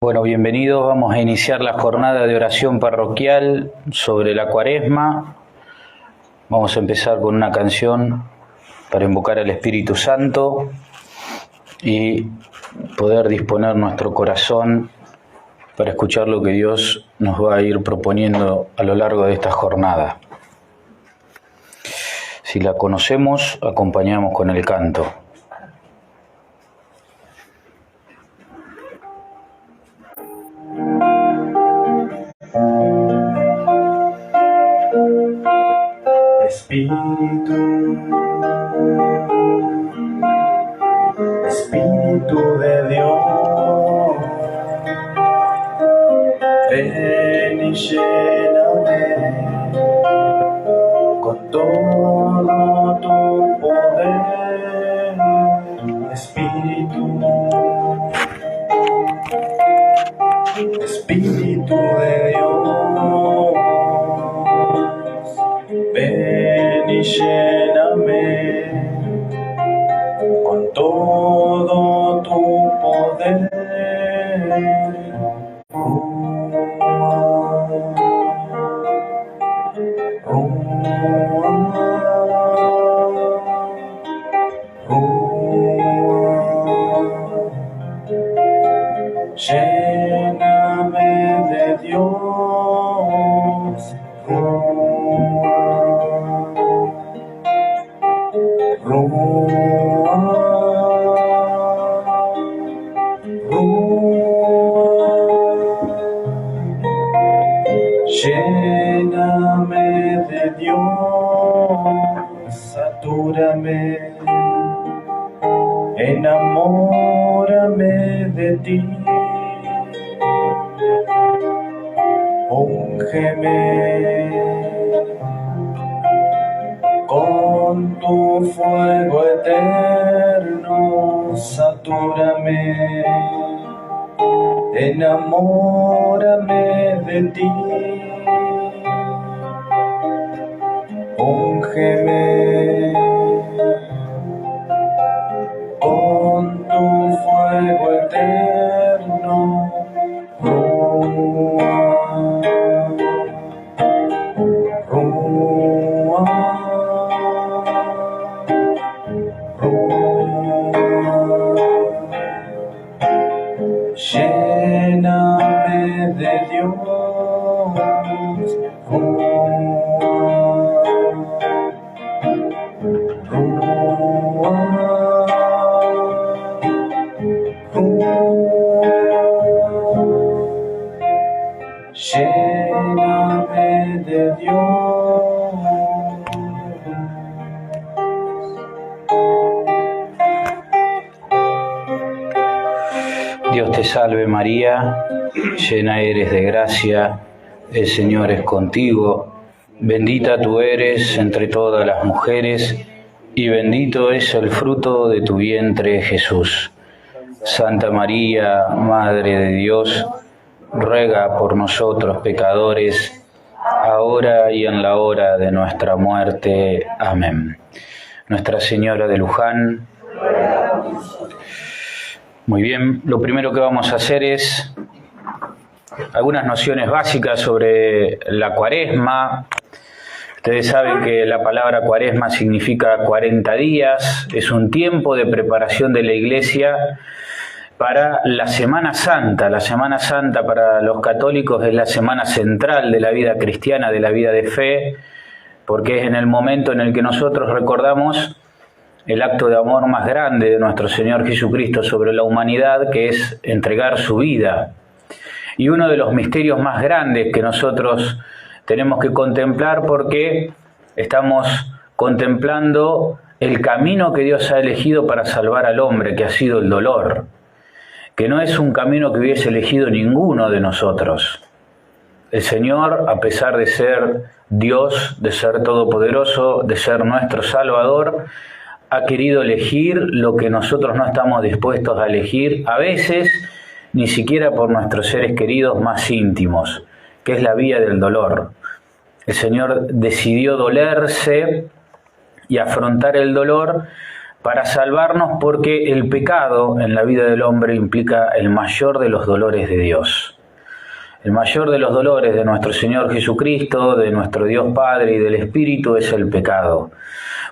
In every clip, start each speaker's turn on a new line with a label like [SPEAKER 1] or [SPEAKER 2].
[SPEAKER 1] Bueno, bienvenidos. Vamos a iniciar la jornada de oración parroquial sobre la Cuaresma. Vamos a empezar con una canción para invocar al Espíritu Santo y poder disponer nuestro corazón para escuchar lo que Dios nos va a ir proponiendo a lo largo de esta jornada. Si la conocemos, acompañamos con el canto.
[SPEAKER 2] Espíritu de Dios, ven y lléname con todo tu poder. Espíritu de Dios, ven y lléname con todo tu poder. Lléname de Dios. Lléname de Dios, satúrame, enamórame de ti, úngeme con tu fuego eterno, satúrame, enamórame de ti, úngeme con tu fuego eterno. Lléname de Dios. Lléname de Dios.
[SPEAKER 1] Dios te salve María, llena eres de gracia, el Señor es contigo, bendita tú eres entre todas las mujeres, y bendito es el fruto de tu vientre, Jesús. Santa María, Madre de Dios, ruega por nosotros pecadores, ahora y en la hora de nuestra muerte. Amén. Nuestra Señora de Luján. Muy bien, lo primero que vamos a hacer es algunas nociones básicas sobre la Cuaresma. Ustedes saben que la palabra Cuaresma significa 40 días, es un tiempo de preparación de la Iglesia para la Semana Santa. La Semana Santa para los católicos es la semana central de la vida cristiana, de la vida de fe, porque es en el momento en el que nosotros recordamos el acto de amor más grande de nuestro Señor Jesucristo sobre la humanidad, que es entregar su vida. Y uno de los misterios más grandes que nosotros tenemos que contemplar, porque estamos contemplando el camino que Dios ha elegido para salvar al hombre, que ha sido el dolor, que no es un camino que hubiese elegido ninguno de nosotros. El Señor, a pesar de ser Dios, de ser todopoderoso, de ser nuestro Salvador, ha querido elegir lo que nosotros no estamos dispuestos a elegir, a veces ni siquiera por nuestros seres queridos más íntimos, que es la vía del dolor. El Señor decidió dolerse y afrontar el dolor para salvarnos, porque el pecado en la vida del hombre implica el mayor de los dolores de Dios. El mayor de los dolores de nuestro Señor Jesucristo, de nuestro Dios Padre y del Espíritu es el pecado.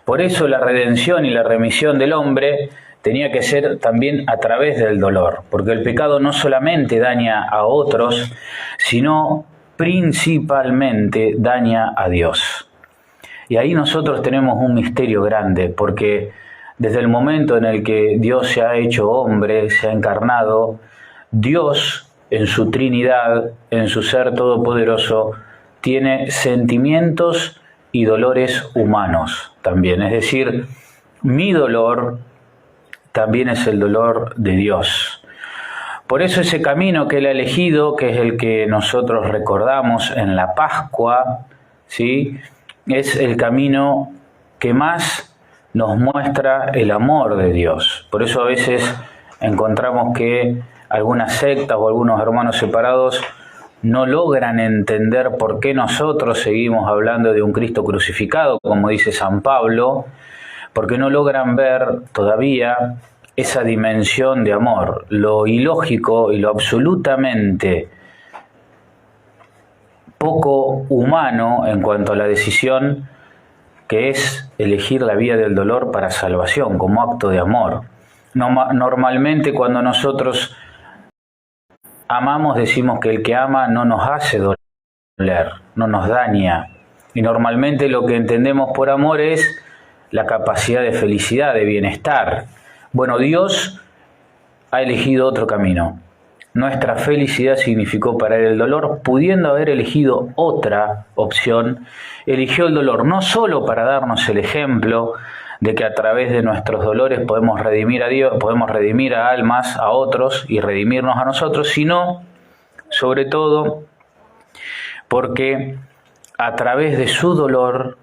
[SPEAKER 1] Por eso la redención y la remisión del hombre tenía que ser también a través del dolor, porque el pecado no solamente daña a otros, sino principalmente daña a Dios. Y ahí nosotros tenemos un misterio grande, porque desde el momento en el que Dios se ha hecho hombre, se ha encarnado, Dios en su Trinidad, en su ser todopoderoso, tiene sentimientos y dolores humanos también. Es decir, mi dolor también es el dolor de Dios. Por eso ese camino que Él ha elegido, que es el que nosotros recordamos en la Pascua, ¿sí?, es el camino que más nos muestra el amor de Dios. Por eso a veces encontramos que algunas sectas o algunos hermanos separados no logran entender por qué nosotros seguimos hablando de un Cristo crucificado, como dice San Pablo, porque no logran ver todavía esa dimensión de amor, lo ilógico y lo absolutamente poco humano en cuanto a la decisión que es elegir la vía del dolor para salvación como acto de amor. Normalmente cuando nosotros amamos decimos que el que ama no nos hace doler, no nos daña. Y normalmente lo que entendemos por amor es la capacidad de felicidad, de bienestar. Bueno, Dios ha elegido otro camino. Nuestra felicidad significó para Él el dolor, pudiendo haber elegido otra opción. Eligió el dolor no solo para darnos el ejemplo de que a través de nuestros dolores podemos redimir a Dios, podemos redimir a almas, a otros y redimirnos a nosotros, sino, sobre todo, porque a través de su dolor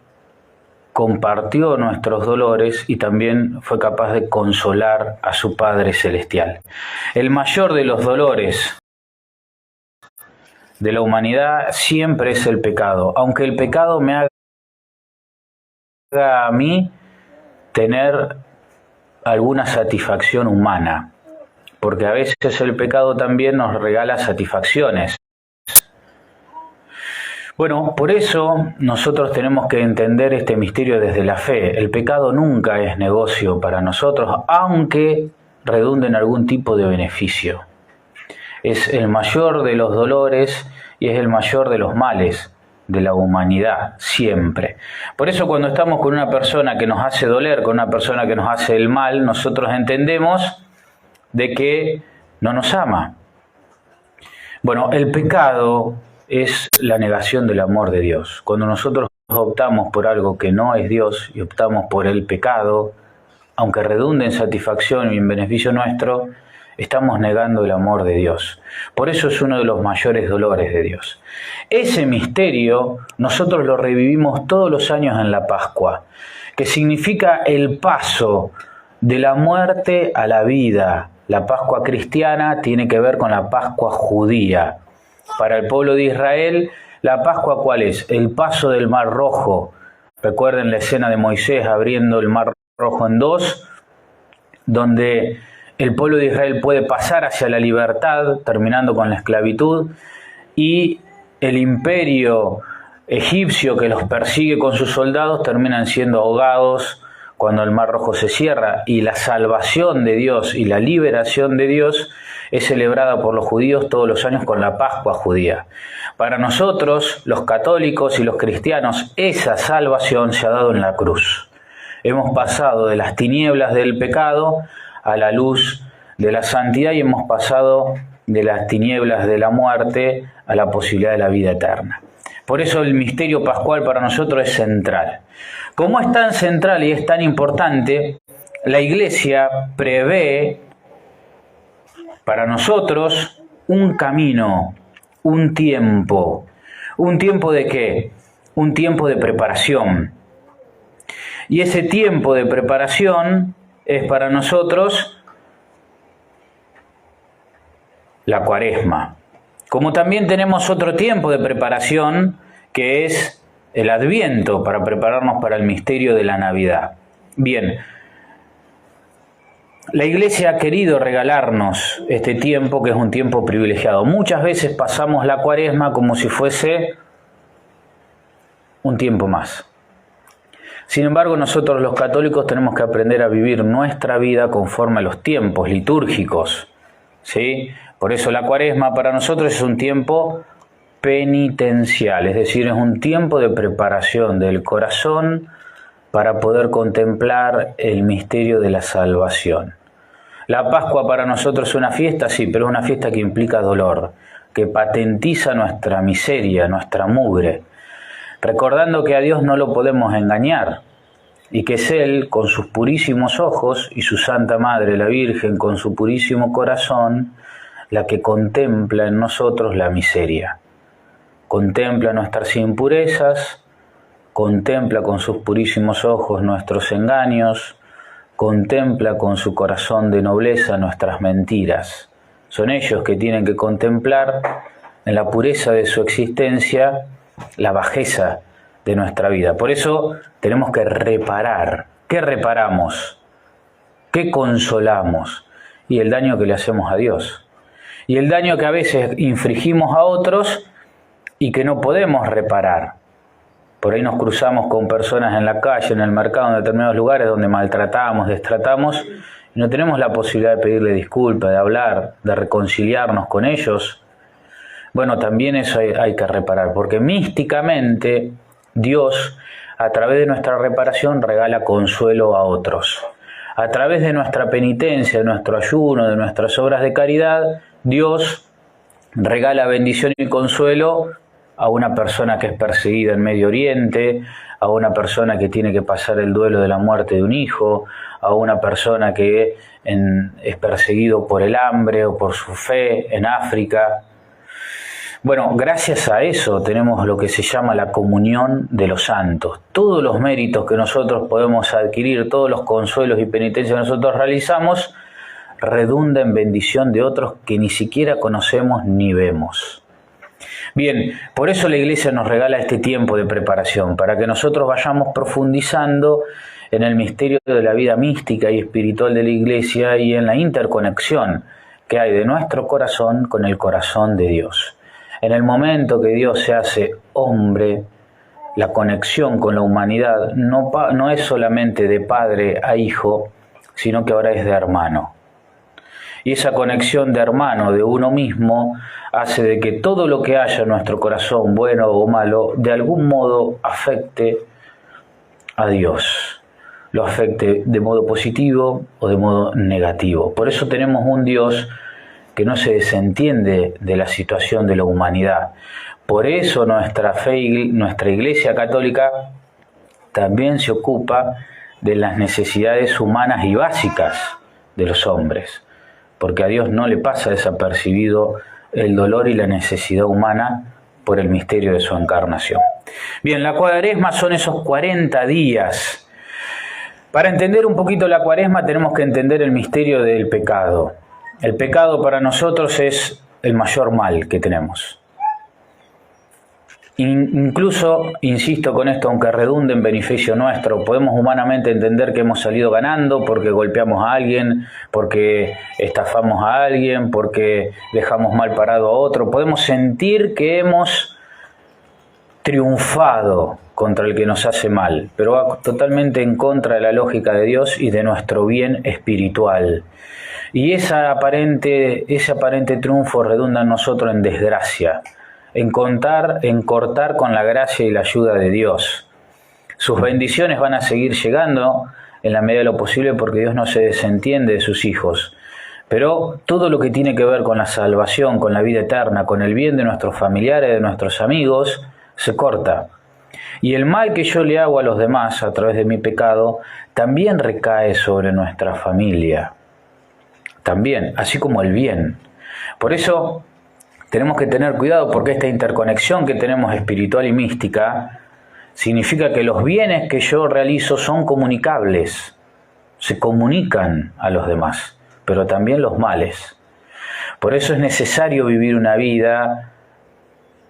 [SPEAKER 1] compartió nuestros dolores y también fue capaz de consolar a su Padre Celestial. El mayor de los dolores de la humanidad siempre es el pecado, aunque el pecado me haga a mí tener alguna satisfacción humana, porque a veces el pecado también nos regala satisfacciones. Bueno, por eso nosotros tenemos que entender este misterio desde la fe. El pecado nunca es negocio para nosotros, aunque redunde en algún tipo de beneficio. Es el mayor de los dolores y es el mayor de los males de la humanidad, siempre. Por eso cuando estamos con una persona que nos hace doler, con una persona que nos hace el mal, nosotros entendemos de que no nos ama. Bueno, el pecado es la negación del amor de Dios. Cuando nosotros optamos por algo que no es Dios y optamos por el pecado, aunque redunde en satisfacción y en beneficio nuestro, estamos negando el amor de Dios. Por eso es uno de los mayores dolores de Dios. Ese misterio nosotros lo revivimos todos los años en la Pascua, que significa el paso de la muerte a la vida. La Pascua cristiana tiene que ver con la Pascua judía. Para el pueblo de Israel, la Pascua, ¿cuál es? El paso del Mar Rojo. Recuerden la escena de Moisés abriendo el Mar Rojo en dos, donde el pueblo de Israel puede pasar hacia la libertad, terminando con la esclavitud, y el imperio egipcio que los persigue con sus soldados terminan siendo ahogados cuando el Mar Rojo se cierra, y la salvación de Dios y la liberación de Dios es celebrada por los judíos todos los años con la Pascua judía. Para nosotros, los católicos y los cristianos, esa salvación se ha dado en la cruz. Hemos pasado de las tinieblas del pecado a la luz de la santidad y hemos pasado de las tinieblas de la muerte a la posibilidad de la vida eterna. Por eso el misterio pascual para nosotros es central. Como es tan central y es tan importante, la Iglesia prevé para nosotros un camino, un tiempo. ¿Un tiempo de qué? Un tiempo de preparación. Y ese tiempo de preparación es para nosotros la Cuaresma. Como también tenemos otro tiempo de preparación que es el Adviento, para prepararnos para el misterio de la Navidad. Bien, La Iglesia ha querido regalarnos este tiempo, que es un tiempo privilegiado. Muchas veces pasamos la Cuaresma como si fuese un tiempo más. Sin embargo, nosotros los católicos tenemos que aprender a vivir nuestra vida conforme a los tiempos litúrgicos, ¿sí? Por eso la Cuaresma para nosotros es un tiempo penitencial, es decir, es un tiempo de preparación del corazón para poder contemplar el misterio de la salvación. La Pascua para nosotros es una fiesta, sí, pero es una fiesta que implica dolor, que patentiza nuestra miseria, nuestra mugre, recordando que a Dios no lo podemos engañar y que es Él, con sus purísimos ojos, y su Santa Madre, la Virgen, con su purísimo corazón, la que contempla en nosotros la miseria. Contempla nuestras impurezas, contempla con sus purísimos ojos nuestros engaños, contempla con su corazón de nobleza nuestras mentiras. Son ellos que tienen que contemplar en la pureza de su existencia la bajeza de nuestra vida. Por eso tenemos que reparar. ¿Qué reparamos? ¿Qué consolamos? Y el daño que le hacemos a Dios. Y el daño que a veces infligimos a otros y que no podemos reparar. Por ahí nos cruzamos con personas en la calle, en el mercado, en determinados lugares donde maltratamos, destratamos, y no tenemos la posibilidad de pedirle disculpas, de hablar, de reconciliarnos con ellos. Bueno, también eso hay que reparar, porque místicamente Dios, a través de nuestra reparación, regala consuelo a otros. A través de nuestra penitencia, de nuestro ayuno, de nuestras obras de caridad, Dios regala bendición y consuelo a una persona que es perseguida en Medio Oriente, a una persona que tiene que pasar el duelo de la muerte de un hijo, a una persona que es perseguido por el hambre o por su fe en África. Bueno, gracias a eso tenemos lo que se llama la comunión de los santos. Todos los méritos que nosotros podemos adquirir, todos los consuelos y penitencias que nosotros realizamos, redunda en bendición de otros que ni siquiera conocemos ni vemos. Bien, por eso la Iglesia nos regala este tiempo de preparación, para que nosotros vayamos profundizando en el misterio de la vida mística y espiritual de la Iglesia y en la interconexión que hay de nuestro corazón con el corazón de Dios. En el momento que Dios se hace hombre, la conexión con la humanidad no es solamente de padre a hijo, sino que ahora es de hermano. Y esa conexión de hermano, de uno mismo, hace de que todo lo que haya en nuestro corazón, bueno o malo, de algún modo afecte a Dios. Lo afecte de modo positivo o de modo negativo. Por eso tenemos un Dios que no se desentiende de la situación de la humanidad. Por eso nuestra fe, nuestra Iglesia Católica también se ocupa de las necesidades humanas y básicas de los hombres, porque a Dios no le pasa desapercibido el dolor y la necesidad humana por el misterio de su encarnación. Bien, la Cuaresma son esos 40 días. Para entender un poquito la Cuaresma tenemos que entender el misterio del pecado. El pecado para nosotros es el mayor mal que tenemos. Incluso, insisto con esto, aunque redunde en beneficio nuestro, podemos humanamente entender que hemos salido ganando porque golpeamos a alguien, porque estafamos a alguien, porque dejamos mal parado a otro. Podemos sentir que hemos triunfado contra el que nos hace mal, pero va totalmente en contra de la lógica de Dios y de nuestro bien espiritual. Y ese aparente triunfo redunda en nosotros en desgracia, en cortar con la gracia y la ayuda de Dios. Sus bendiciones van a seguir llegando en la medida de lo posible porque Dios no se desentiende de sus hijos. Pero todo lo que tiene que ver con la salvación, con la vida eterna, con el bien de nuestros familiares, de nuestros amigos, se corta. Y el mal que yo le hago a los demás a través de mi pecado también recae sobre nuestra familia. También, así como el bien. Por eso tenemos que tener cuidado porque esta interconexión que tenemos espiritual y mística significa que los bienes que yo realizo son comunicables, se comunican a los demás, pero también los males. Por eso es necesario vivir una vida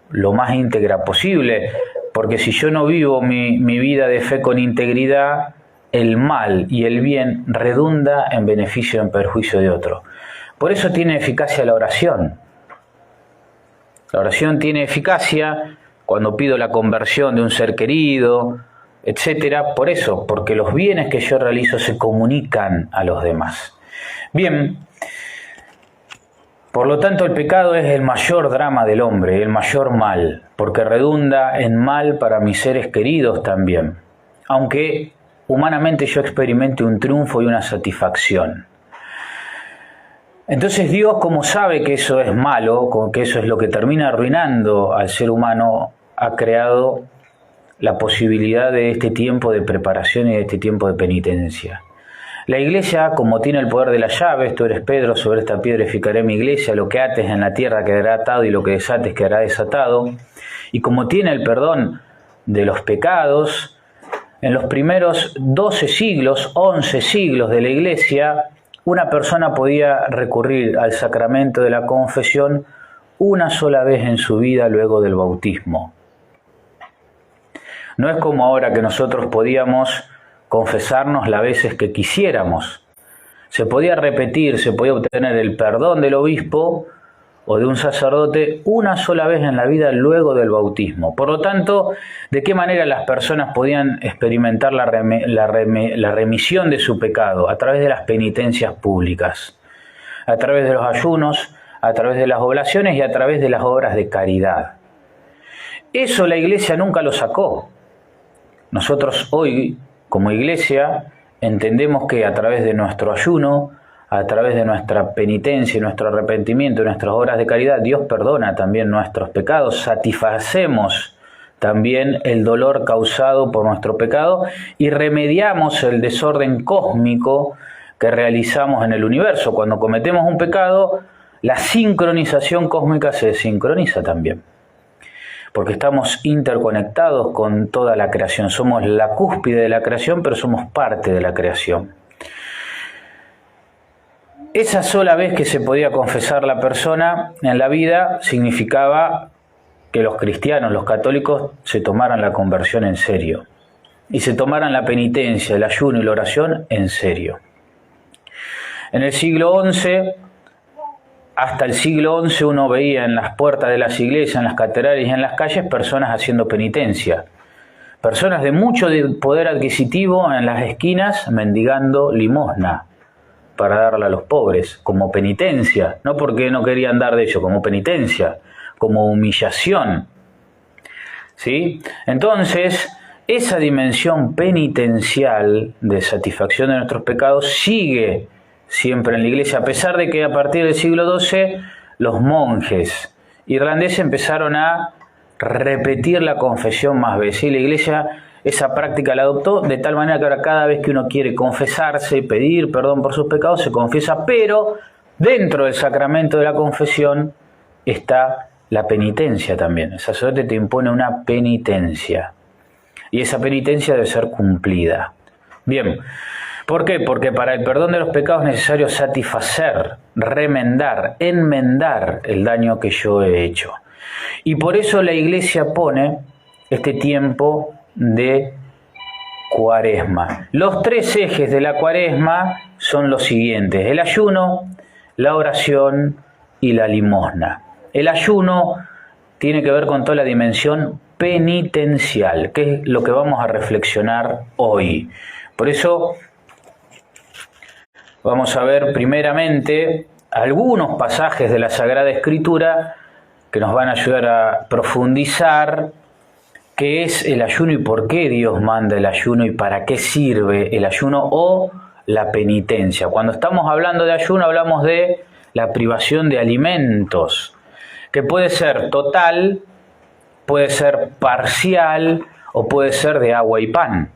[SPEAKER 1] lo más íntegra posible, porque si yo no vivo mi vida de fe con integridad, el mal y el bien redunda en beneficio o en perjuicio de otro. Por eso tiene eficacia la oración. La oración tiene eficacia cuando pido la conversión de un ser querido, etcétera. Por eso, porque los bienes que yo realizo se comunican a los demás. Bien, por lo tanto el pecado es el mayor drama del hombre, el mayor mal, porque redunda en mal para mis seres queridos también, aunque humanamente yo experimente un triunfo y una satisfacción. Entonces Dios, como sabe que eso es malo, que eso es lo que termina arruinando al ser humano, ha creado la posibilidad de este tiempo de preparación y de este tiempo de penitencia. La iglesia, como tiene el poder de las llaves, tú eres Pedro, sobre esta piedra edificaré mi iglesia, lo que ates en la tierra quedará atado y lo que desates quedará desatado, y como tiene el perdón de los pecados, en los primeros 12 siglos, 11 siglos de la iglesia, una persona podía recurrir al sacramento de la confesión una sola vez en su vida luego del bautismo. No es como ahora que nosotros podíamos confesarnos las veces que quisiéramos. Se podía repetir, se podía obtener el perdón del obispo o de un sacerdote una sola vez en la vida luego del bautismo. Por lo tanto, ¿de qué manera las personas podían experimentar la remisión de su pecado? A través de las penitencias públicas, a través de los ayunos, a través de las oblaciones y a través de las obras de caridad. Eso la iglesia nunca lo sacó. Nosotros hoy, como iglesia, entendemos que a través de nuestro ayuno, a través de nuestra penitencia, nuestro arrepentimiento, nuestras obras de caridad, Dios perdona también nuestros pecados, satisfacemos también el dolor causado por nuestro pecado y remediamos el desorden cósmico que realizamos en el universo. Cuando cometemos un pecado, la sincronización cósmica se desincroniza también, porque estamos interconectados con toda la creación. Somos la cúspide de la creación, pero somos parte de la creación. Esa sola vez que se podía confesar la persona en la vida significaba que los cristianos, los católicos, se tomaran la conversión en serio y se tomaran la penitencia, el ayuno y la oración en serio. En el siglo XI, hasta el siglo XI, uno veía en las puertas de las iglesias, en las catedrales y en las calles personas haciendo penitencia. Personas de mucho poder adquisitivo en las esquinas mendigando limosna para darla a los pobres, como penitencia, no porque no querían dar de ello, como penitencia, como humillación. ¿Sí? Entonces, esa dimensión penitencial de satisfacción de nuestros pecados sigue siempre en la iglesia, a pesar de que a partir del siglo XII los monjes irlandeses empezaron a repetir la confesión más veces, y la iglesia esa práctica la adoptó de tal manera que ahora cada vez que uno quiere confesarse y pedir perdón por sus pecados, se confiesa, pero dentro del sacramento de la confesión está la penitencia también. El sacerdote te impone una penitencia y esa penitencia debe ser cumplida. Bien, ¿por qué? Porque para el perdón de los pecados es necesario satisfacer, remendar, enmendar el daño que yo he hecho. Y por eso la iglesia pone este tiempo de Cuaresma. Los tres ejes de la Cuaresma son los siguientes: el ayuno, la oración y la limosna. El ayuno tiene que ver con toda la dimensión penitencial, que es lo que vamos a reflexionar hoy. Por eso vamos a ver primeramente algunos pasajes de la Sagrada Escritura que nos van a ayudar a profundizar qué es el ayuno y por qué Dios manda el ayuno y para qué sirve el ayuno o la penitencia. Cuando estamos hablando de ayuno hablamos de la privación de alimentos, que puede ser total, puede ser parcial o puede ser de agua y pan,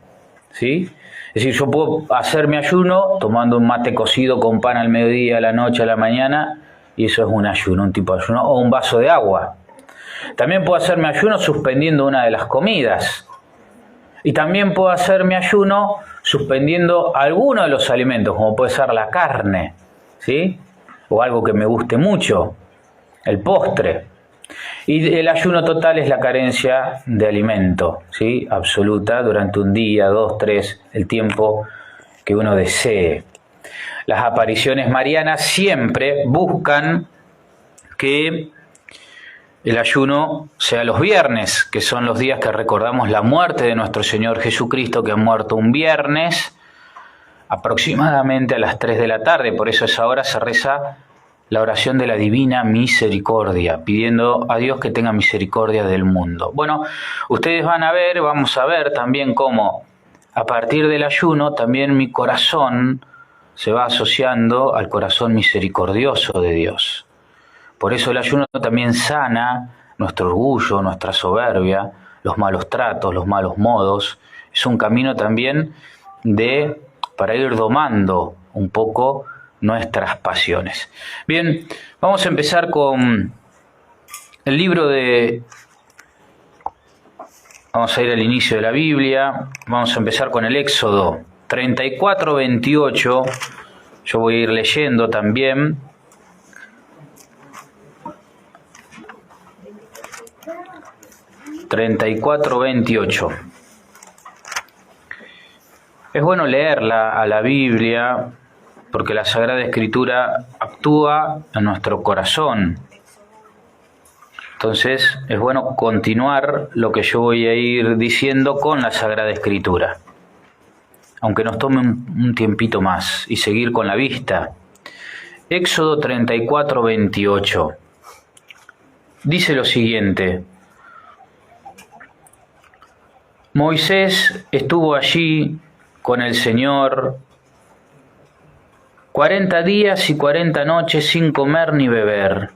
[SPEAKER 1] ¿sí? Es decir, yo puedo hacer mi ayuno tomando un mate cocido con pan al mediodía, a la noche, a la mañana, y eso es un ayuno, un tipo de ayuno, o un vaso de agua. También puedo hacer mi ayuno suspendiendo una de las comidas. Y también puedo hacer mi ayuno suspendiendo alguno de los alimentos, como puede ser la carne, ¿sí? O algo que me guste mucho, el postre. Y el ayuno total es la carencia de alimento, ¿sí? Absoluta, durante un día, 2, 3, el tiempo que uno desee. Las apariciones marianas siempre buscan que el ayuno sea los viernes, que son los días que recordamos la muerte de nuestro Señor Jesucristo, que ha muerto un viernes, aproximadamente a las 3 de la tarde. Por eso a esa hora se reza la oración de la Divina Misericordia, pidiendo a Dios que tenga misericordia del mundo. Bueno, ustedes vamos a ver también cómo a partir del ayuno también mi corazón se va asociando al corazón misericordioso de Dios. Por eso el ayuno también sana nuestro orgullo, nuestra soberbia, los malos tratos, los malos modos. Es un camino también para ir domando un poco nuestras pasiones. Bien, vamos a empezar con el libro vamos a ir al inicio de la Biblia, vamos a empezar con el Éxodo 34, 28, yo voy a ir leyendo también. (34:28). Es bueno leerla a la Biblia porque la Sagrada Escritura actúa en nuestro corazón. Entonces es bueno continuar lo que yo voy a ir diciendo con la Sagrada Escritura, aunque nos tome un tiempito más, y seguir con la vista. Éxodo 34, 28. Dice lo siguiente: Moisés estuvo allí con el Señor 40 días y 40 noches sin comer ni beber,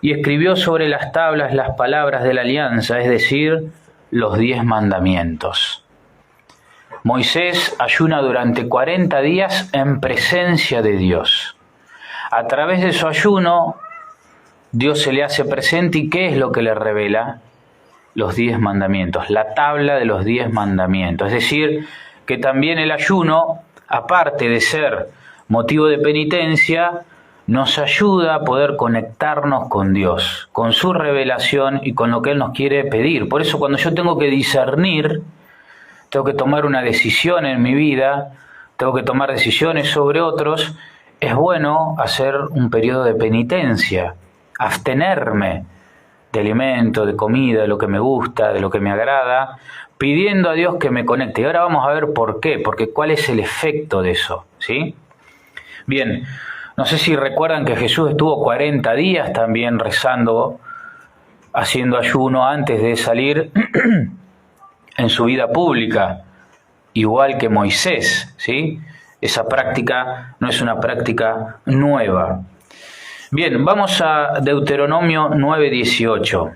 [SPEAKER 1] y escribió sobre las tablas las palabras de la alianza, es decir, los 10 mandamientos. Moisés ayuna durante 40 días en presencia de Dios. A través de su ayuno, Dios se le hace presente, ¿y qué es lo que le revela? Los 10 mandamientos, la tabla de los 10 mandamientos. Es decir, que también el ayuno, aparte de ser motivo de penitencia, nos ayuda a poder conectarnos con Dios, con su revelación y con lo que Él nos quiere pedir. Por eso cuando yo tengo que discernir, tengo que tomar una decisión en mi vida, tengo que tomar decisiones sobre otros, es bueno hacer un periodo de penitencia, abstenerme de alimento, de comida, de lo que me gusta, de lo que me agrada, pidiendo a Dios que me conecte. Y ahora vamos a ver por qué, porque cuál es el efecto de eso, ¿sí? Bien, no sé si recuerdan que Jesús estuvo 40 días también rezando, haciendo ayuno antes de salir en su vida pública, igual que Moisés, ¿sí? Esa práctica no es una práctica nueva. Bien, vamos a Deuteronomio 9:18.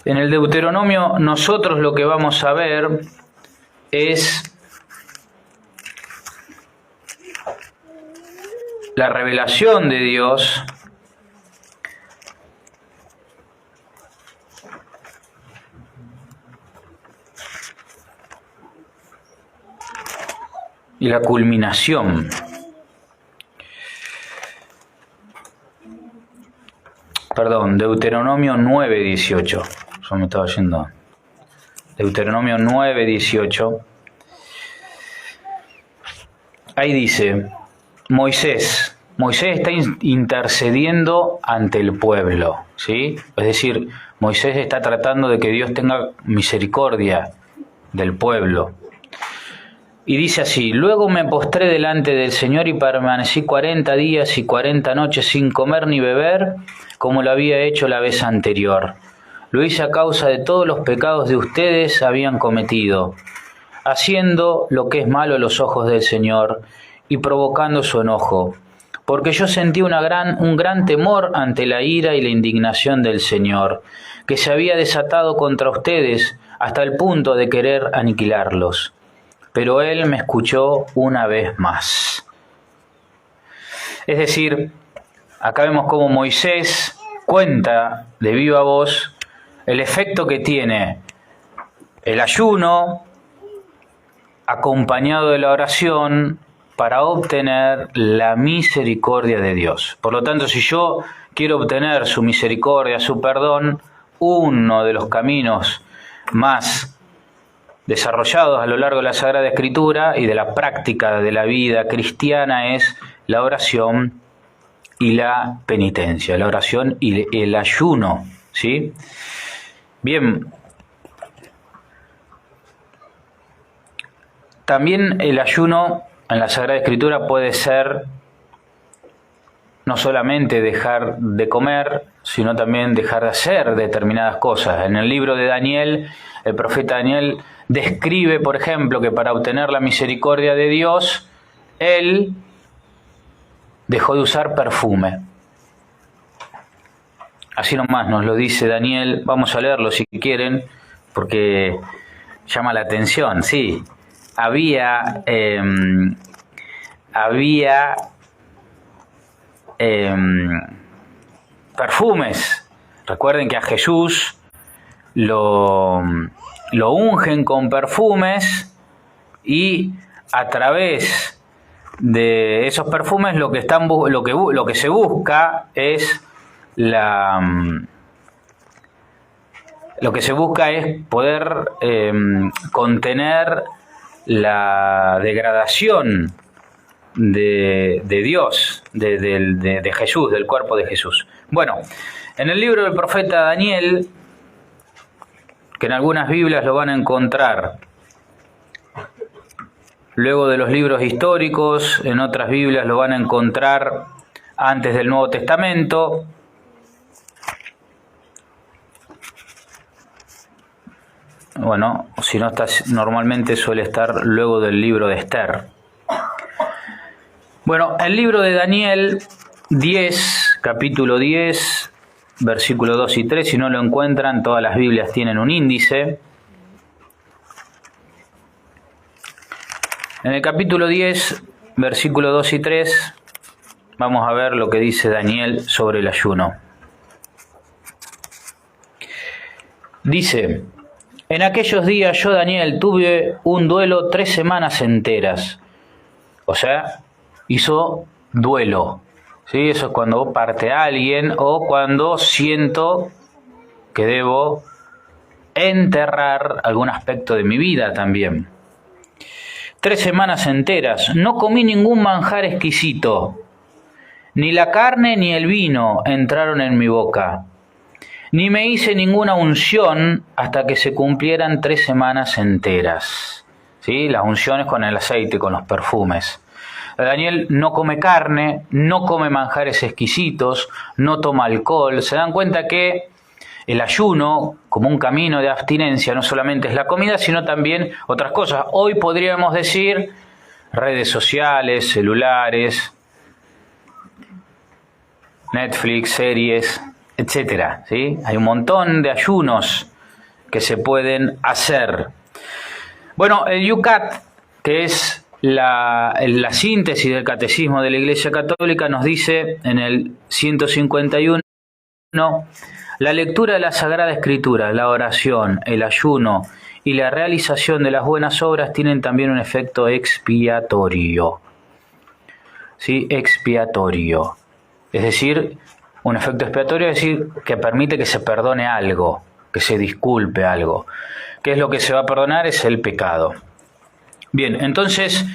[SPEAKER 1] En el Deuteronomio nosotros lo que vamos a ver es la revelación de Dios y la culminación. Perdón, Deuteronomio 9:18. Yo me estaba yendo. Deuteronomio 9:18. Ahí dice, Moisés está intercediendo ante el pueblo, ¿sí? Es decir, Moisés está tratando de que Dios tenga misericordia del pueblo. Y dice así: luego me postré delante del Señor y permanecí 40 días y 40 noches sin comer ni beber, como lo había hecho la vez anterior. Lo hice a causa de todos los pecados de ustedes habían cometido, haciendo lo que es malo a los ojos del Señor y provocando su enojo, porque yo sentí un gran temor ante la ira y la indignación del Señor, que se había desatado contra ustedes hasta el punto de querer aniquilarlos. Pero Él me escuchó una vez más. Es decir, acá vemos cómo Moisés cuenta de viva voz el efecto que tiene el ayuno acompañado de la oración para obtener la misericordia de Dios. Por lo tanto, si yo quiero obtener su misericordia, su perdón, uno de los caminos más desarrollados a lo largo de la Sagrada Escritura y de la práctica de la vida cristiana es la oración y la penitencia, la oración y el ayuno, ¿sí? Bien, también el ayuno en la Sagrada Escritura puede ser no solamente dejar de comer, sino también dejar de hacer determinadas cosas. En el libro de Daniel, el profeta Daniel describe, por ejemplo, que para obtener la misericordia de Dios, él dejó de usar perfume. Así nomás nos lo dice Daniel. Vamos a leerlo si quieren, porque llama la atención. Sí, había perfumes. Recuerden que a Jesús lo ungen con perfumes y a través de esos perfumes lo que se busca es poder contener la degradación de Dios, de Jesús, del cuerpo de Jesús. Bueno, en el libro del profeta Daniel, que en algunas Biblias lo van a encontrar luego de los libros históricos, en otras Biblias lo van a encontrar antes del Nuevo Testamento. Bueno, si no está, normalmente suele estar luego del libro de Esther. Bueno, el libro de Daniel 10, capítulo 10, versículos 2 y 3, si no lo encuentran, todas las Biblias tienen un índice. En el capítulo 10, versículos 2 y 3, vamos a ver lo que dice Daniel sobre el ayuno. Dice: en aquellos días yo, Daniel, tuve un duelo 3 semanas enteras. O sea, hizo duelo. ¿Sí? Eso es cuando parte alguien o cuando siento que debo enterrar algún aspecto de mi vida también. 3 semanas enteras. No comí ningún manjar exquisito. Ni la carne ni el vino entraron en mi boca. Ni me hice ninguna unción hasta que se cumplieran 3 semanas enteras. ¿Sí? Las unciones con el aceite, con los perfumes. Daniel no come carne, no come manjares exquisitos, no toma alcohol. Se dan cuenta que el ayuno, como un camino de abstinencia, no solamente es la comida, sino también otras cosas. Hoy podríamos decir redes sociales, celulares, Netflix, series, etcétera, ¿sí? Hay un montón de ayunos que se pueden hacer. Bueno, el Yucat, que es la síntesis del Catecismo de la Iglesia Católica, nos dice en el 151, la lectura de la Sagrada Escritura, la oración, el ayuno y la realización de las buenas obras tienen también un efecto expiatorio. ¿Sí? Expiatorio. Es decir, un efecto expiatorio es decir, que permite que se perdone algo, que se disculpe algo. ¿Qué es lo que se va a perdonar? Es el pecado. Bien, entonces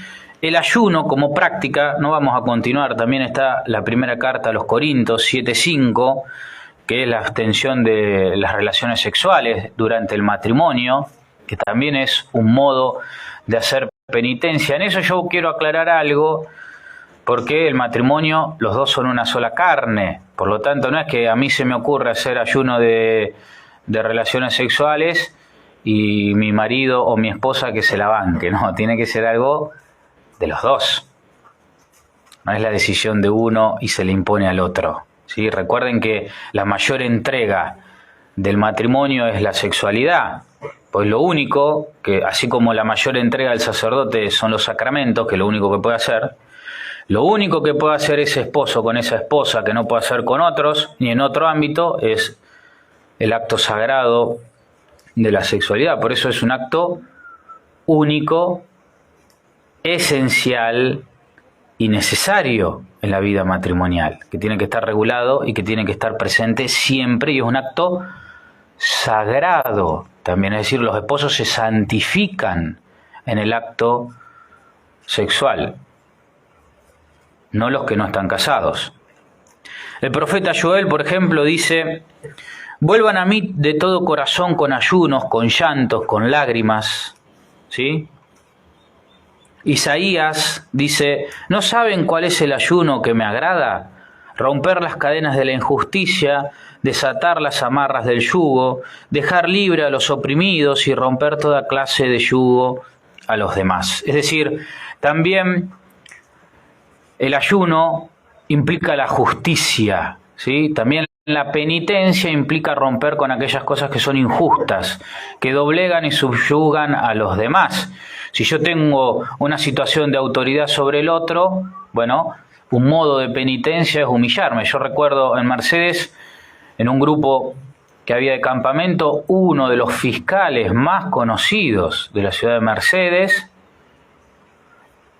[SPEAKER 1] el ayuno como práctica, no vamos a continuar, también está la primera carta a los Corintios 7:5, que es la abstención de las relaciones sexuales durante el matrimonio, que también es un modo de hacer penitencia. En eso yo quiero aclarar algo, porque el matrimonio, los dos son una sola carne, por lo tanto no es que a mí se me ocurra hacer ayuno de relaciones sexuales y mi marido o mi esposa que se la banque, no, tiene que ser algo de los dos. No es la decisión de uno y se le impone al otro. ¿Sí? Recuerden que la mayor entrega del matrimonio es la sexualidad, pues lo único que, así como la mayor entrega del sacerdote son los sacramentos, que es lo único que puede hacer, lo único que puede hacer ese esposo con esa esposa que no puede hacer con otros, ni en otro ámbito, es el acto sagrado de la sexualidad. Por eso es un acto único, esencial y necesario en la vida matrimonial, que tiene que estar regulado y que tiene que estar presente siempre, y es un acto sagrado también, es decir, los esposos se santifican en el acto sexual, no los que no están casados. El profeta Joel, por ejemplo, dice: vuelvan a mí de todo corazón con ayunos, con llantos, con lágrimas, ¿sí? Isaías dice: ¿no saben cuál es el ayuno que me agrada? Romper las cadenas de la injusticia, desatar las amarras del yugo, dejar libre a los oprimidos y romper toda clase de yugo a los demás. Es decir, también el ayuno implica la justicia, ¿sí? También la penitencia implica romper con aquellas cosas que son injustas, que doblegan y subyugan a los demás. Si yo tengo una situación de autoridad sobre el otro, bueno, un modo de penitencia es humillarme. Yo recuerdo en Mercedes, en un grupo que había de campamento, uno de los fiscales más conocidos de la ciudad de Mercedes,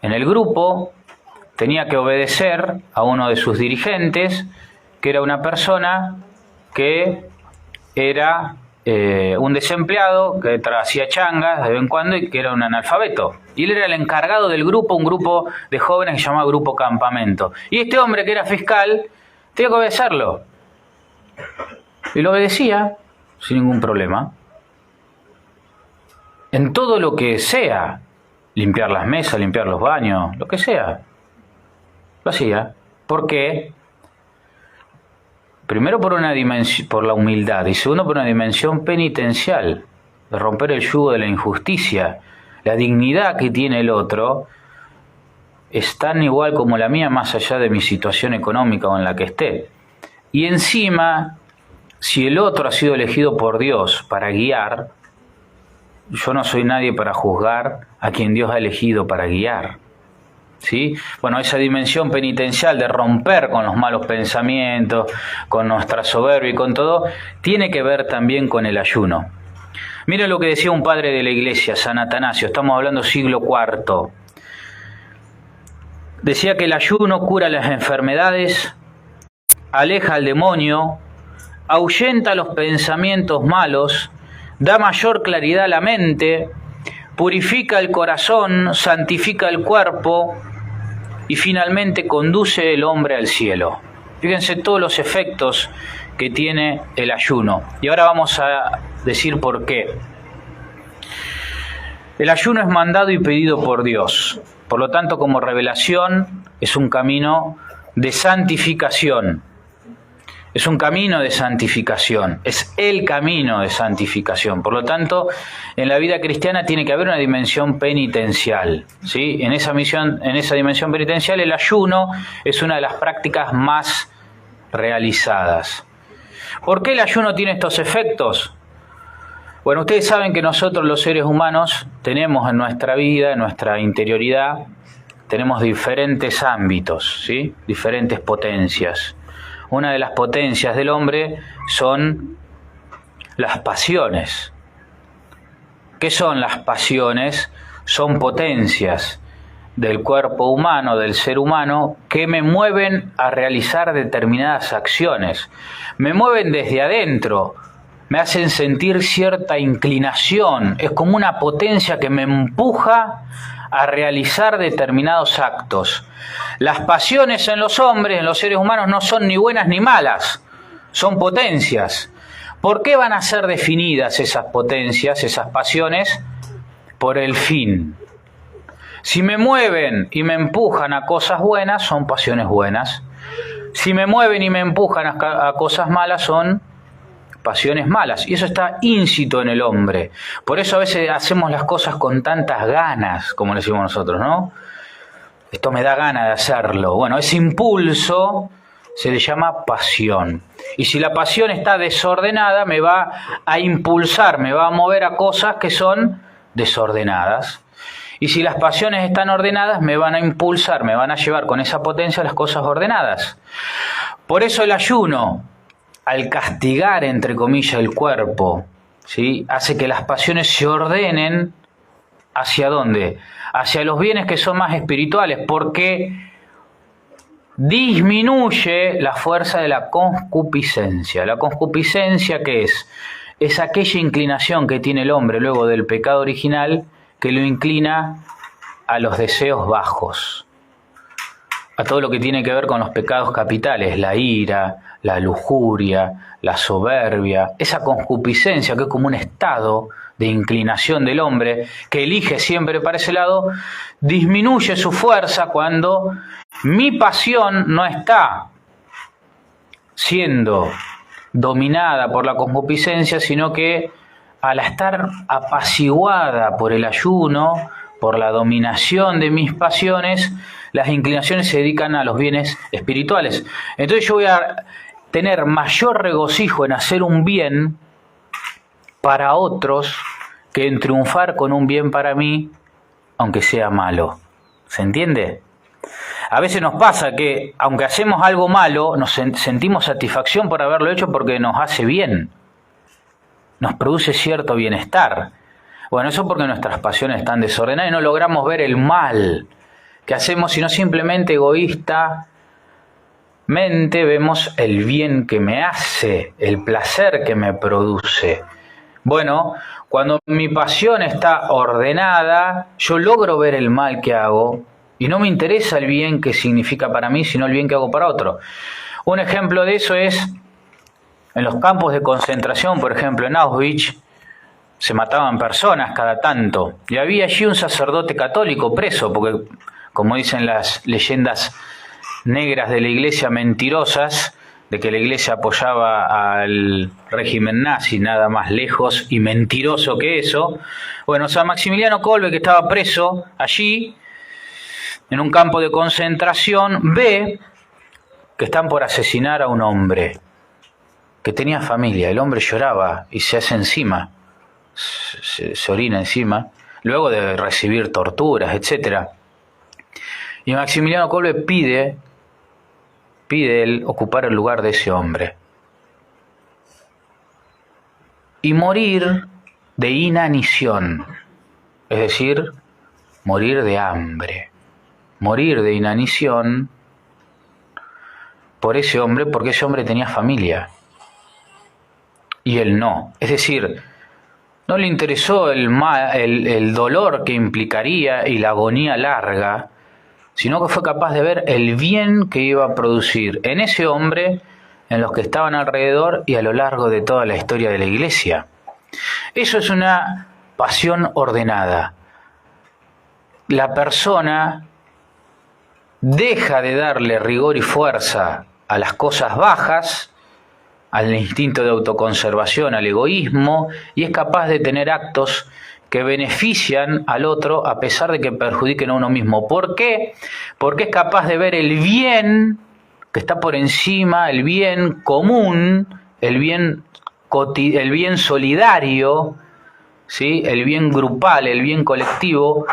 [SPEAKER 1] en el grupo tenía que obedecer a uno de sus dirigentes, que era una persona que era un desempleado, que hacía changas de vez en cuando y que era un analfabeto. Y él era el encargado del grupo, un grupo de jóvenes que se llamaba Grupo Campamento. Y este hombre, que era fiscal, tenía que obedecerlo. Y lo obedecía sin ningún problema. En todo lo que sea, limpiar las mesas, limpiar los baños, lo que sea, lo hacía. ¿Por qué? Primero por la humildad, y segundo por una dimensión penitencial, de romper el yugo de la injusticia. La dignidad que tiene el otro es tan igual como la mía, más allá de mi situación económica o en la que esté. Y encima, si el otro ha sido elegido por Dios para guiar, yo no soy nadie para juzgar a quien Dios ha elegido para guiar, ¿sí? Bueno, esa dimensión penitencial de romper con los malos pensamientos, con nuestra soberbia y con todo, tiene que ver también con el ayuno. Miren lo que decía un padre de la iglesia, San Atanasio, estamos hablando siglo IV. Decía que el ayuno cura las enfermedades, aleja al demonio, ahuyenta los pensamientos malos, da mayor claridad a la mente, purifica el corazón, santifica el cuerpo y finalmente conduce el hombre al cielo. Fíjense todos los efectos que tiene el ayuno. Y ahora vamos a decir por qué. El ayuno es mandado y pedido por Dios. Por lo tanto, como revelación, es un camino de santificación. Es un camino de santificación, es el camino de santificación. Por lo tanto, en la vida cristiana tiene que haber una dimensión penitencial, ¿sí? En esa dimensión penitencial, el ayuno es una de las prácticas más realizadas. ¿Por qué el ayuno tiene estos efectos? Bueno, ustedes saben que nosotros los seres humanos tenemos en nuestra vida, en nuestra interioridad, tenemos diferentes ámbitos, ¿sí? Diferentes potencias. Una de las potencias del hombre son las pasiones. ¿Qué son las pasiones? Son potencias del cuerpo humano, del ser humano, que me mueven a realizar determinadas acciones. Me mueven desde adentro, me hacen sentir cierta inclinación. Es como una potencia que me empuja a realizar determinados actos. Las pasiones en los hombres, en los seres humanos, no son ni buenas ni malas, son potencias. ¿Por qué van a ser definidas esas potencias, esas pasiones? Por el fin. Si me mueven y me empujan a cosas buenas, son pasiones buenas. Si me mueven y me empujan a cosas malas, son pasiones malas. Y eso está íncito en el hombre. Por eso a veces hacemos las cosas con tantas ganas, como decimos nosotros, ¿no? Esto me da ganas de hacerlo. Bueno, ese impulso se le llama pasión. Y si la pasión está desordenada, me va a impulsar, me va a mover a cosas que son desordenadas. Y si las pasiones están ordenadas, me van a impulsar, me van a llevar con esa potencia a las cosas ordenadas. Por eso el ayuno, al castigar, entre comillas, el cuerpo, ¿sí?, hace que las pasiones se ordenen. ¿Hacia dónde? Hacia los bienes que son más espirituales. ¿Por qué? disminuye la fuerza de la concupiscencia. La concupiscencia, ¿qué es? Es aquella inclinación que tiene el hombre luego del pecado original que lo inclina a los deseos bajos, a todo lo que tiene que ver con los pecados capitales, la ira, la lujuria, la soberbia, esa concupiscencia que es como un estado de inclinación del hombre que elige siempre para ese lado, disminuye su fuerza cuando mi pasión no está siendo dominada por la concupiscencia, sino que al estar apaciguada por el ayuno, por la dominación de mis pasiones, las inclinaciones se dedican a los bienes espirituales. Entonces yo voy a tener mayor regocijo en hacer un bien para otros que en triunfar con un bien para mí, aunque sea malo. ¿Se entiende? A veces nos pasa que, aunque hacemos algo malo, nos sentimos satisfacción por haberlo hecho porque nos hace bien. Nos produce cierto bienestar. Bueno, eso porque nuestras pasiones están desordenadas y no logramos ver el mal que hacemos, sino simplemente egoístamente vemos el bien que me hace, el placer que me produce. Bueno, cuando mi pasión está ordenada, yo logro ver el mal que hago y no me interesa el bien que significa para mí, sino el bien que hago para otro. Un ejemplo de eso es en los campos de concentración, por ejemplo en Auschwitz, se mataban personas cada tanto y había allí un sacerdote católico preso, porque como dicen las leyendas negras de la iglesia mentirosas, de que la iglesia apoyaba al régimen nazi, nada más lejos y mentiroso que eso. Bueno, San Maximiliano Kolbe, que estaba preso allí, en un campo de concentración, ve que están por asesinar a un hombre que tenía familia. El hombre lloraba y se hace encima, se orina encima, luego de recibir torturas, etc. Y Maximiliano Kolbe pide él ocupar el lugar de ese hombre y morir de inanición, es decir, morir de hambre, morir de inanición por ese hombre, porque ese hombre tenía familia y él no. Es decir, no le interesó el dolor que implicaría y la agonía larga, sino que fue capaz de ver el bien que iba a producir en ese hombre, en los que estaban alrededor y a lo largo de toda la historia de la iglesia. Eso es una pasión ordenada. La persona deja de darle rigor y fuerza a las cosas bajas, al instinto de autoconservación, al egoísmo, y es capaz de tener actos que benefician al otro a pesar de que perjudiquen a uno mismo. ¿Por qué? Porque es capaz de ver el bien que está por encima, el bien común, el bien solidario, ¿sí? El bien grupal, el bien colectivo,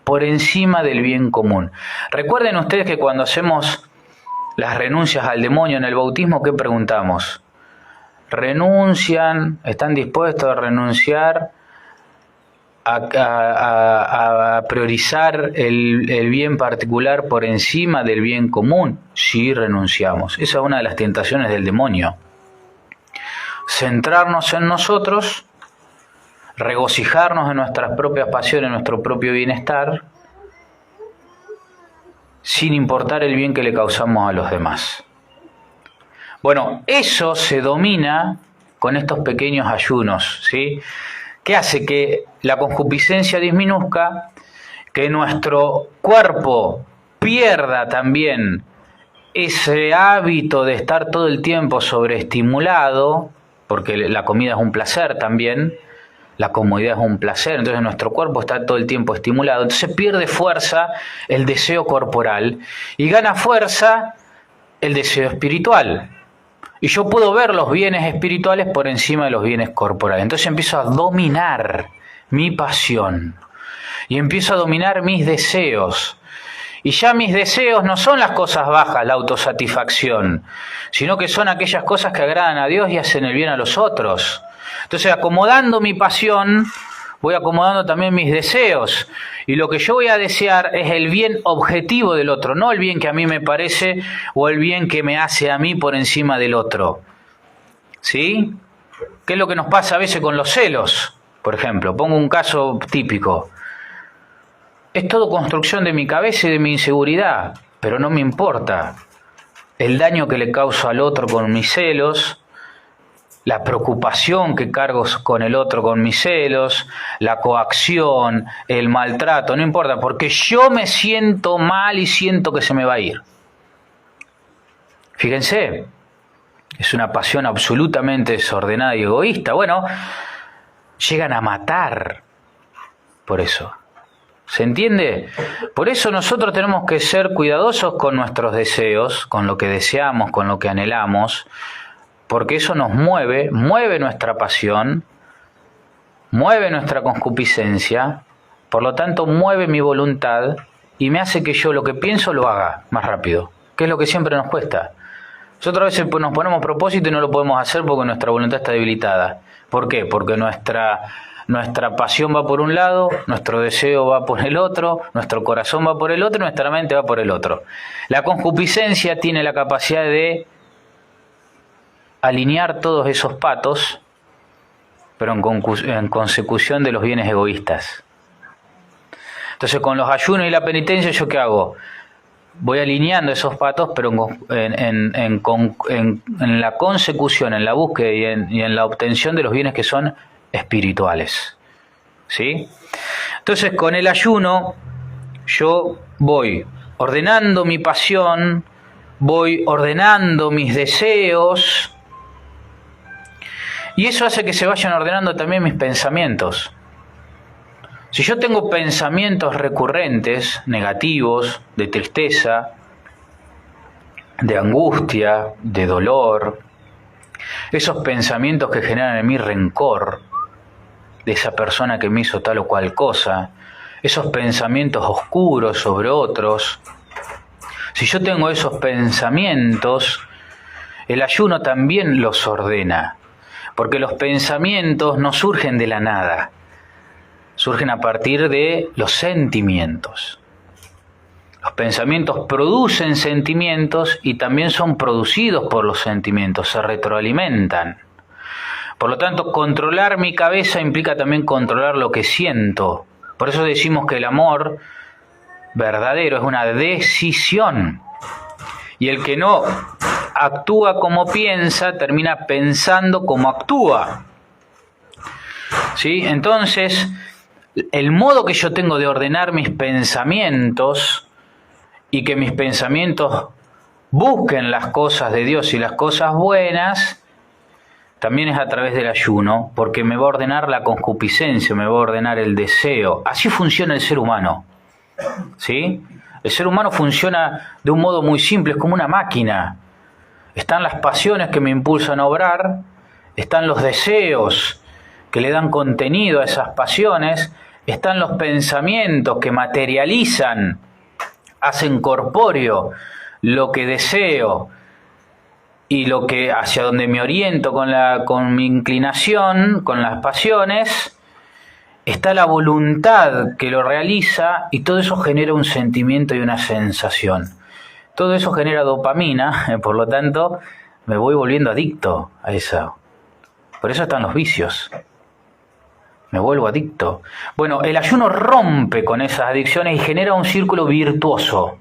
[SPEAKER 1] por encima del bien común. Recuerden ustedes que cuando hacemos las renuncias al demonio en el bautismo, ¿qué preguntamos? ¿Renuncian? ¿Están dispuestos a renunciar a priorizar el bien particular por encima del bien común? Sí, renunciamos. Esa es una de las tentaciones del demonio. Centrarnos en nosotros, regocijarnos en nuestras propias pasiones, en nuestro propio bienestar, sin importar el bien que le causamos a los demás. Bueno, eso se domina con estos pequeños ayunos, ¿sí? ¿Qué hace? Que la concupiscencia disminuzca, que nuestro cuerpo pierda también ese hábito de estar todo el tiempo sobreestimulado, porque la comida es un placer también, la comodidad es un placer, entonces nuestro cuerpo está todo el tiempo estimulado, entonces pierde fuerza el deseo corporal y gana fuerza el deseo espiritual. Y yo puedo ver los bienes espirituales por encima de los bienes corporales. Entonces empiezo a dominar mi pasión y empiezo a dominar mis deseos. Y ya mis deseos no son las cosas bajas, la autosatisfacción, sino que son aquellas cosas que agradan a Dios y hacen el bien a los otros. Entonces, acomodando mi pasión, voy acomodando también mis deseos. Y lo que yo voy a desear es el bien objetivo del otro, no el bien que a mí me parece o el bien que me hace a mí por encima del otro. ¿Sí? ¿Qué es lo que nos pasa a veces con los celos? Por ejemplo, pongo un caso típico. Es todo construcción de mi cabeza y de mi inseguridad, pero no me importa el daño que le causo al otro con mis celos, la preocupación que cargo con el otro con mis celos, la coacción, el maltrato, no importa, porque yo me siento mal y siento que se me va a ir. Fíjense, es una pasión absolutamente desordenada y egoísta. Bueno, llegan a matar por eso. ¿Se entiende? Por eso nosotros tenemos que ser cuidadosos con nuestros deseos, con lo que deseamos, con lo que anhelamos, porque eso nos mueve nuestra pasión, mueve nuestra concupiscencia, por lo tanto mueve mi voluntad y me hace que yo lo que pienso lo haga más rápido, que es lo que siempre nos cuesta. Nosotros a veces nos ponemos propósito y no lo podemos hacer porque nuestra voluntad está debilitada. ¿Por qué? Porque nuestra pasión va por un lado, nuestro deseo va por el otro, nuestro corazón va por el otro y nuestra mente va por el otro. La concupiscencia tiene la capacidad de alinear todos esos patos, pero en consecución de los bienes egoístas. Entonces, con los ayunos y la penitencia, ¿yo qué hago? Voy alineando esos patos, pero en la consecución, en la búsqueda y en la obtención de los bienes que son espirituales. ¿Sí? Entonces, con el ayuno, yo voy ordenando mi pasión, voy ordenando mis deseos, y eso hace que se vayan ordenando también mis pensamientos. Si yo tengo pensamientos recurrentes, negativos, de tristeza, de angustia, de dolor, esos pensamientos que generan en mí rencor de esa persona que me hizo tal o cual cosa, esos pensamientos oscuros sobre otros, si yo tengo esos pensamientos, el ayuno también los ordena, porque los pensamientos no surgen de la nada, surgen a partir de los sentimientos. Los pensamientos producen sentimientos y también son producidos por los sentimientos, se retroalimentan. Por lo tanto, controlar mi cabeza implica también controlar lo que siento. Por eso decimos que el amor verdadero es una decisión. Y el que no actúa como piensa, termina pensando como actúa. ¿Sí? Entonces, el modo que yo tengo de ordenar mis pensamientos y que mis pensamientos busquen las cosas de Dios y las cosas buenas, también es a través del ayuno, porque me va a ordenar la concupiscencia, me va a ordenar el deseo. Así funciona el ser humano. ¿Sí? El ser humano funciona de un modo muy simple, es como una máquina. Están las pasiones que me impulsan a obrar, están los deseos que le dan contenido a esas pasiones, están los pensamientos que materializan, hacen corpóreo lo que deseo y lo que hacia donde me oriento con mi inclinación, con las pasiones, está la voluntad que lo realiza y todo eso genera un sentimiento y una sensación. Todo eso genera dopamina, por lo tanto me voy volviendo adicto a eso. Por eso están los vicios. Me vuelvo adicto. Bueno, el ayuno rompe con esas adicciones y genera un círculo virtuoso,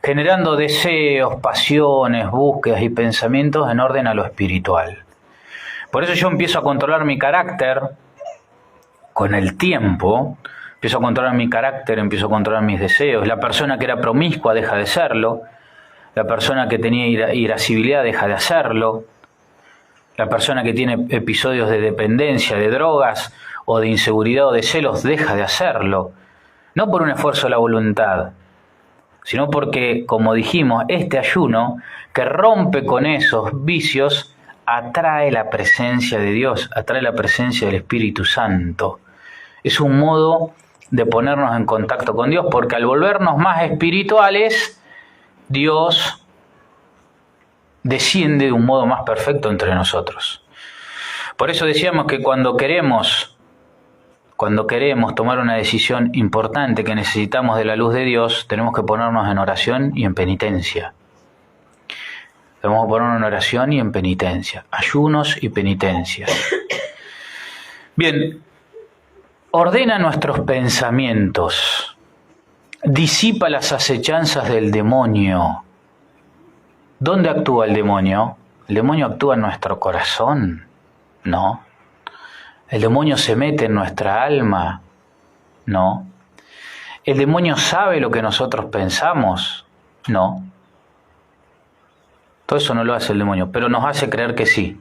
[SPEAKER 1] generando deseos, pasiones, búsquedas y pensamientos en orden a lo espiritual. Por eso yo empiezo a controlar mi carácter con el tiempo, empiezo a controlar mi carácter, empiezo a controlar mis deseos. La persona que era promiscua deja de serlo, la persona que tenía irascibilidad deja de hacerlo, la persona que tiene episodios de dependencia, de drogas o de inseguridad o de celos deja de hacerlo, no por un esfuerzo de la voluntad, sino porque, como dijimos, este ayuno que rompe con esos vicios atrae la presencia de Dios, atrae la presencia del Espíritu Santo. Es un modo de ponernos en contacto con Dios, porque al volvernos más espirituales, Dios desciende de un modo más perfecto entre nosotros. Por eso decíamos que cuando queremos cuando queremos tomar una decisión importante que necesitamos de la luz de Dios, tenemos que ponernos en oración y en penitencia. Tenemos que ponernos en oración y en penitencia, ayunos y penitencias. Bien, ordena nuestros pensamientos, disipa las acechanzas del demonio. ¿Dónde actúa el demonio? ¿El demonio actúa en nuestro corazón? No. ¿El demonio se mete en nuestra alma? No. ¿El demonio sabe lo que nosotros pensamos? No. Todo eso no lo hace el demonio, pero nos hace creer que sí.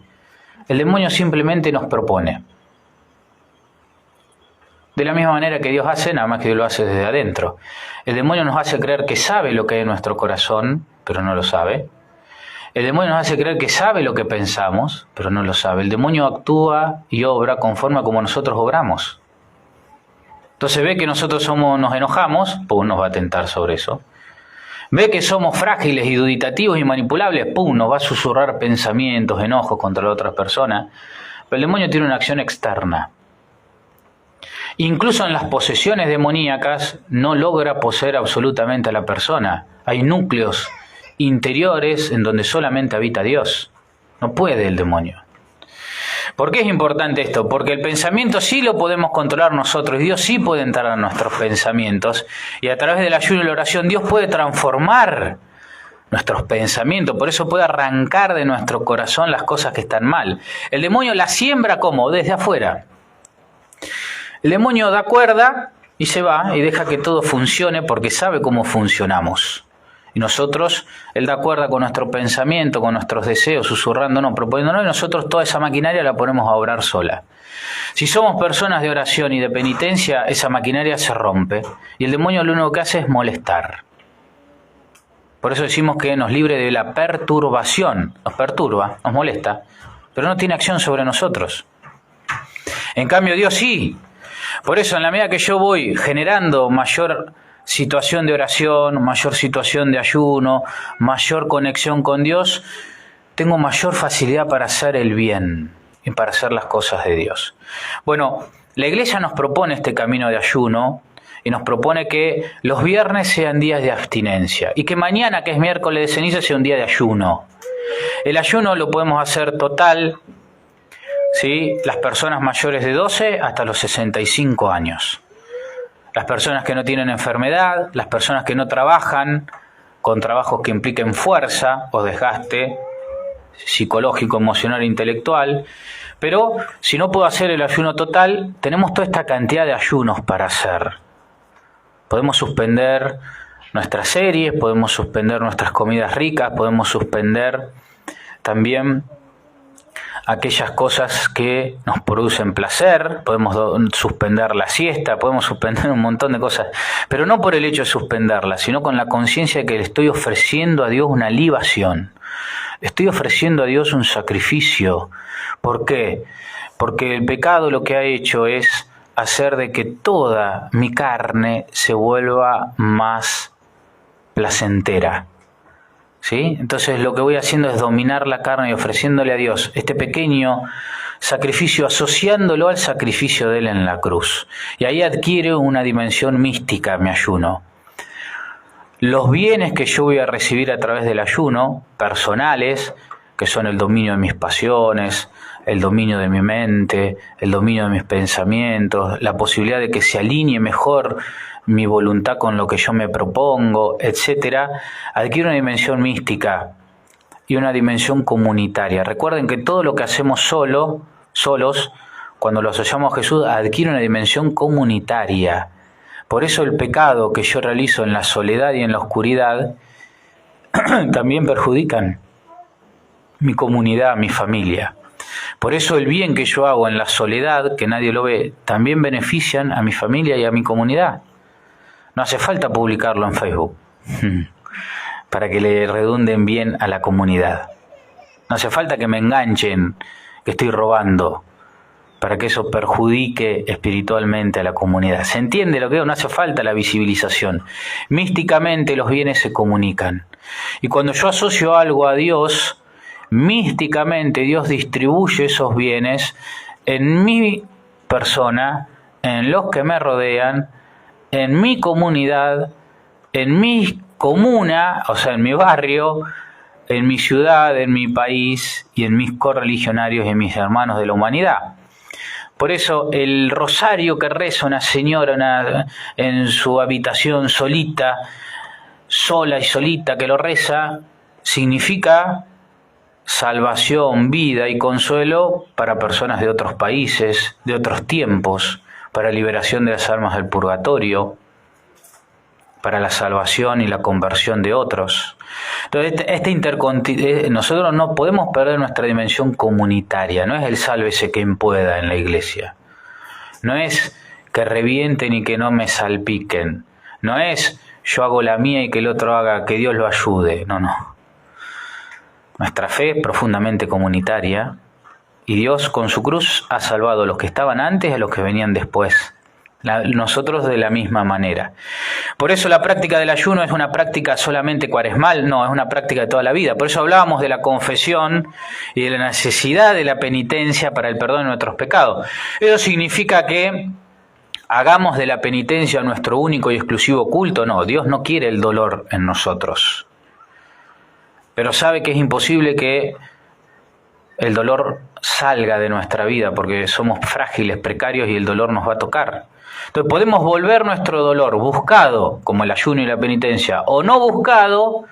[SPEAKER 1] El demonio simplemente nos propone. De la misma manera que Dios hace, nada más que Dios lo hace desde adentro. El demonio nos hace creer que sabe lo que hay en nuestro corazón, pero no lo sabe. El demonio nos hace creer que sabe lo que pensamos, pero no lo sabe. El demonio actúa y obra conforme a como nosotros obramos. Entonces ve que nosotros nos enojamos, pues nos va a tentar sobre eso. Ve que somos frágiles y duditativos y manipulables, ¡pum!, nos va a susurrar pensamientos, enojos contra la otra persona. Pero el demonio tiene una acción externa. Incluso en las posesiones demoníacas no logra poseer absolutamente a la persona. Hay núcleos interiores en donde solamente habita Dios. No puede el demonio. ¿Por qué es importante esto? Porque el pensamiento sí lo podemos controlar nosotros, y Dios sí puede entrar a nuestros pensamientos, y a través del ayuno y la oración Dios puede transformar nuestros pensamientos, por eso puede arrancar de nuestro corazón las cosas que están mal. El demonio la siembra ¿cómo? Desde afuera. El demonio da cuerda y se va y deja que todo funcione porque sabe cómo funcionamos. Y nosotros, Él da cuerda con nuestro pensamiento, con nuestros deseos, susurrándonos, proponiéndonos, y nosotros toda esa maquinaria la ponemos a obrar sola. Si somos personas de oración y de penitencia, esa maquinaria se rompe y el demonio lo único que hace es molestar. Por eso decimos que nos libre de la perturbación. Nos perturba, nos molesta, pero no tiene acción sobre nosotros. En cambio Dios sí. Por eso en la medida que yo voy generando mayor situación de oración, mayor situación de ayuno, mayor conexión con Dios, tengo mayor facilidad para hacer el bien y para hacer las cosas de Dios. Bueno, la Iglesia nos propone este camino de ayuno y nos propone que los viernes sean días de abstinencia y que mañana, que es miércoles de ceniza, sea un día de ayuno. El ayuno lo podemos hacer total, ¿sí?, las personas mayores de 12 hasta los 65 años. Las personas que no tienen enfermedad, las personas que no trabajan con trabajos que impliquen fuerza o desgaste psicológico, emocional e intelectual. Pero si no puedo hacer el ayuno total, tenemos toda esta cantidad de ayunos para hacer. Podemos suspender nuestras series, podemos suspender nuestras comidas ricas, podemos suspender también aquellas cosas que nos producen placer, podemos suspender la siesta, podemos suspender un montón de cosas, pero no por el hecho de suspenderla, sino con la conciencia de que le estoy ofreciendo a Dios una libación, le estoy ofreciendo a Dios un sacrificio. ¿Por qué? Porque el pecado lo que ha hecho es hacer de que toda mi carne se vuelva más placentera. ¿Sí? Entonces lo que voy haciendo es dominar la carne y ofreciéndole a Dios este pequeño sacrificio, asociándolo al sacrificio de Él en la cruz. Y ahí adquiere una dimensión mística mi ayuno. Los bienes que yo voy a recibir a través del ayuno, personales, que son el dominio de mis pasiones, el dominio de mi mente, el dominio de mis pensamientos, la posibilidad de que se alinee mejor mi voluntad con lo que yo me propongo, etcétera, adquiere una dimensión mística y una dimensión comunitaria. Recuerden que todo lo que hacemos solos, cuando lo asociamos a Jesús, adquiere una dimensión comunitaria. Por eso el pecado que yo realizo en la soledad y en la oscuridad también perjudican mi comunidad, mi familia. Por eso el bien que yo hago en la soledad, que nadie lo ve, también benefician a mi familia y a mi comunidad. No hace falta publicarlo en Facebook para que le redunden bien a la comunidad. No hace falta que me enganchen, que estoy robando, para que eso perjudique espiritualmente a la comunidad. ¿Se entiende lo que digo? No hace falta la visibilización. Místicamente los bienes se comunican. Y cuando yo asocio algo a Dios, místicamente Dios distribuye esos bienes en mi persona en los que me rodean, en mi comunidad, en mi comuna, o sea, en mi barrio, en mi ciudad, en mi país y en mis correligionarios y en mis hermanos de la humanidad. Por eso el rosario que reza una señora en su habitación solita, sola y solita que lo reza, significa salvación, vida y consuelo para personas de otros países, de otros tiempos, para liberación de las almas del purgatorio, para la salvación y la conversión de otros. Entonces, nosotros no podemos perder nuestra dimensión comunitaria, no es el sálvese quien pueda en la iglesia, no es que revienten y que no me salpiquen, no es yo hago la mía y que el otro haga, que Dios lo ayude, no. Nuestra fe es profundamente comunitaria y Dios con su cruz ha salvado a los que estaban antes y a los que venían después. Nosotros de la misma manera. Por eso la práctica del ayuno es una práctica solamente cuaresmal, no, es una práctica de toda la vida. Por eso hablábamos de la confesión y de la necesidad de la penitencia para el perdón de nuestros pecados. Eso significa que hagamos de la penitencia nuestro único y exclusivo culto. No, Dios no quiere el dolor en nosotros. Pero sabe que es imposible que el dolor salga de nuestra vida porque somos frágiles, precarios y el dolor nos va a tocar. Entonces podemos volver nuestro dolor buscado, como el ayuno y la penitencia, o no buscado,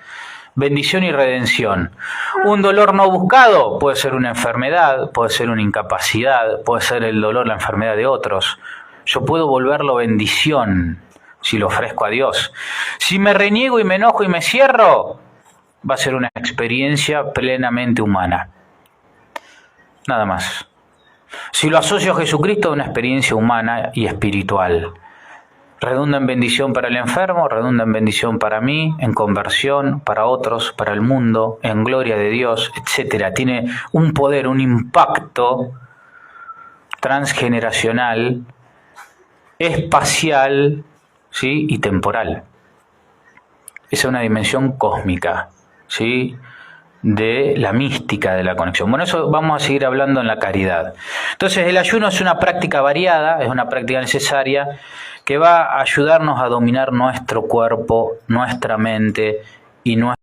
[SPEAKER 1] bendición y redención. Un dolor no buscado puede ser una enfermedad, puede ser una incapacidad, puede ser el dolor, la enfermedad de otros. Yo puedo volverlo bendición si lo ofrezco a Dios. Si me reniego y me enojo y me cierro, va a ser una experiencia plenamente humana. Nada más. Si lo asocio a Jesucristo, es una experiencia humana y espiritual. Redunda en bendición para el enfermo, redunda en bendición para mí, en conversión, para otros, para el mundo, en gloria de Dios, etc. Tiene un poder, un impacto transgeneracional, espacial, ¿sí? Y temporal. Esa es una dimensión cósmica, ¿sí? De la mística de la conexión. Bueno, eso vamos a seguir hablando en la caridad. Entonces, el ayuno es una práctica variada, es una práctica necesaria que va a ayudarnos a dominar nuestro cuerpo, nuestra mente y nuestra